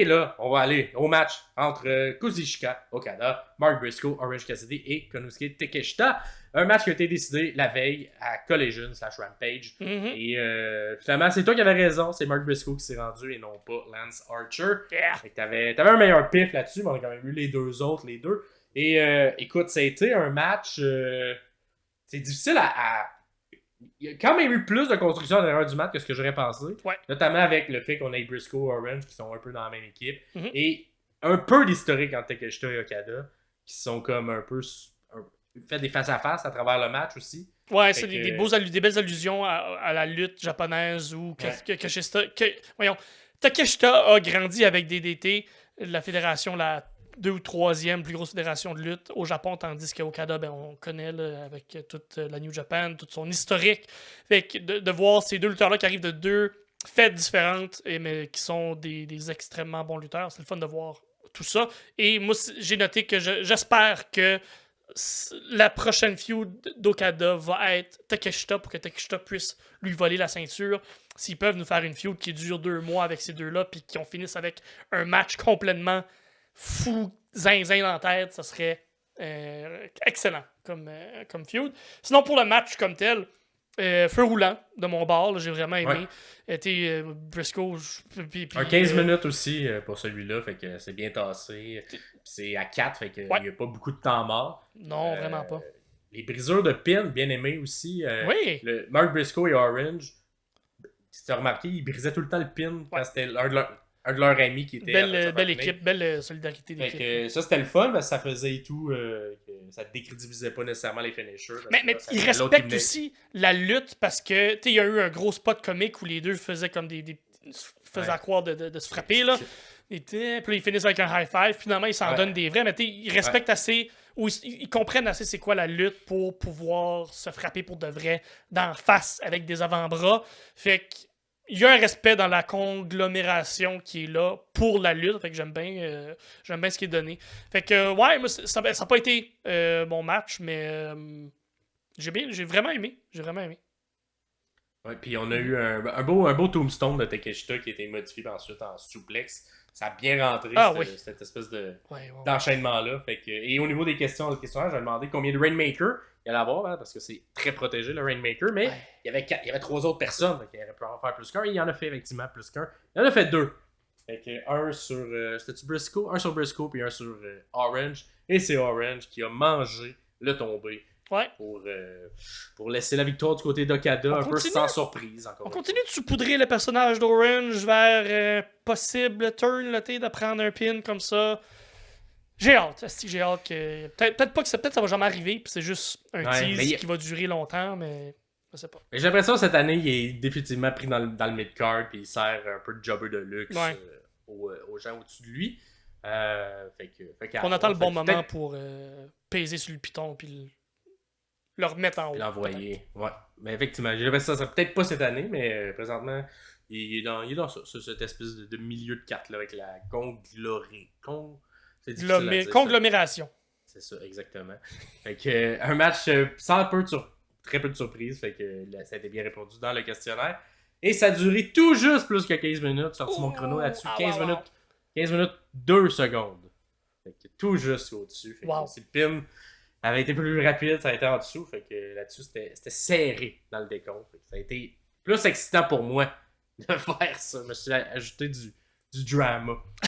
Et là, on va aller au match entre Kazuchika Okada, Mark Briscoe, Orange Cassidy et Konosuke Takeshita. Un match qui a été décidé la veille à Collision/Rampage. Mm-hmm. Et finalement, c'est toi qui avais raison. C'est Mark Briscoe qui s'est rendu et non pas Lance Archer. Yeah. T'avais un meilleur pif là-dessus, mais on a quand même eu les deux autres, les deux. Et écoute, ça a été un match... c'est difficile à... Il y a quand même eu plus de construction à l'intérieur du match que ce que j'aurais pensé. Ouais. Notamment avec le fait qu'on ait Briscoe et Orange qui sont un peu dans la même équipe. Mm-hmm. Et un peu d'historique entre Takeshita et Okada qui sont comme un peu fait des face-à-face à travers le match aussi. Ouais, c'est des belles allusions à la lutte japonaise où Takeshita a grandi avec DDT, la fédération, la 2 ou 3e plus grosse fédération de lutte au Japon, tandis qu'Okada, on connaît là, avec toute la New Japan, tout son historique. Fait que de voir ces deux lutteurs-là qui arrivent de deux fêtes différentes, mais qui sont des extrêmement bons lutteurs, c'est le fun de voir tout ça. Et moi, j'ai noté que j'espère que la prochaine feud d'Okada va être Takeshita pour que Takeshita puisse lui voler la ceinture. S'ils peuvent nous faire une feud qui dure 2 mois avec ces deux-là puis qu'on finisse avec un match complètement fou, zinzin dans la tête, ça serait excellent comme feud. Sinon, pour le match comme tel, feu roulant de mon bord, j'ai vraiment aimé. Briscoe. Un 15 minutes aussi pour celui-là, fait que c'est bien tassé. C'est à 4, fait qu'il n'y a pas beaucoup de temps mort. Non, vraiment pas. Les briseurs de pin, bien aimés aussi. Oui. Mark Briscoe et Orange, si tu as remarqué, ils brisaient tout le temps le pin quand c'était un de leurs amis qui était. Belle équipe, belle solidarité d'équipe. Fait que ça, c'était le fun, mais ça faisait et tout. Que ça décrédibilisait pas nécessairement les finishers. Mais ils respectent aussi la lutte parce que il y a eu un gros spot comique où les deux faisaient comme faisaient croire de se frapper. Là. Puis ils finissent avec un high five. Finalement, ils s'en donnent des vrais. Mais ils respectent assez, ou ils comprennent assez c'est quoi la lutte pour pouvoir se frapper pour de vrai d'en face avec des avant-bras. Fait que il y a un respect dans la conglomération qui est là pour la lutte. Fait que j'aime bien ce qui est donné. Fait que, moi, ça n'a pas été mon match, mais j'ai vraiment aimé. Ouais, puis on a eu un beau tombstone de Takeshita qui a été modifié ensuite en souplex. Ça a bien rentré, cette espèce d'enchaînement-là. Fait que, et au niveau des questions, j'ai demandé combien de Rainmaker il allait avoir, parce que c'est très protégé le Rainmaker, mais il y avait 3 autres personnes qui auraient pu en faire plus qu'un. Il y en a fait effectivement plus qu'un. Il en a fait 2. Fait que un sur c'était-tu Briscoe? Un sur Briscoe puis un sur Orange. Et c'est Orange qui a mangé le tombé. Ouais. Pour laisser la victoire du côté d'Okada, un peu sans surprise. On continue de saupoudrer le personnage d'Orange vers possible turn, de prendre un pin comme ça. J'ai hâte. J'ai hâte que. Peut-être pas que ça va jamais arriver, puis c'est juste un tease qui va durer longtemps, mais je sais pas. J'ai l'impression que cette année, il est définitivement pris dans le mid-card, puis il sert un peu de jobber de luxe aux gens au-dessus de lui. On attend le bon moment pour peser sur le piton, puis le remettre en haut. L'envoyer. Ouais. Mais effectivement, j'ai l'impression que ça sera peut-être pas cette année, mais présentement, il est dans ça, cette espèce de milieu de carte là, avec la conglomération. C'est ça, exactement. Fait que un match sans très peu de surprises, fait que ça a été bien répondu dans le questionnaire. Et ça a duré tout juste plus que 15 minutes. Sorti mon chrono là-dessus. 15 minutes 2 secondes. Fait que tout juste au-dessus. Fait que si le pin avait été plus rapide, ça a été en dessous. Fait que là-dessus, c'était serré dans le décompte. Fait que ça a été plus excitant pour moi de faire ça. Je me suis ajouté du drama.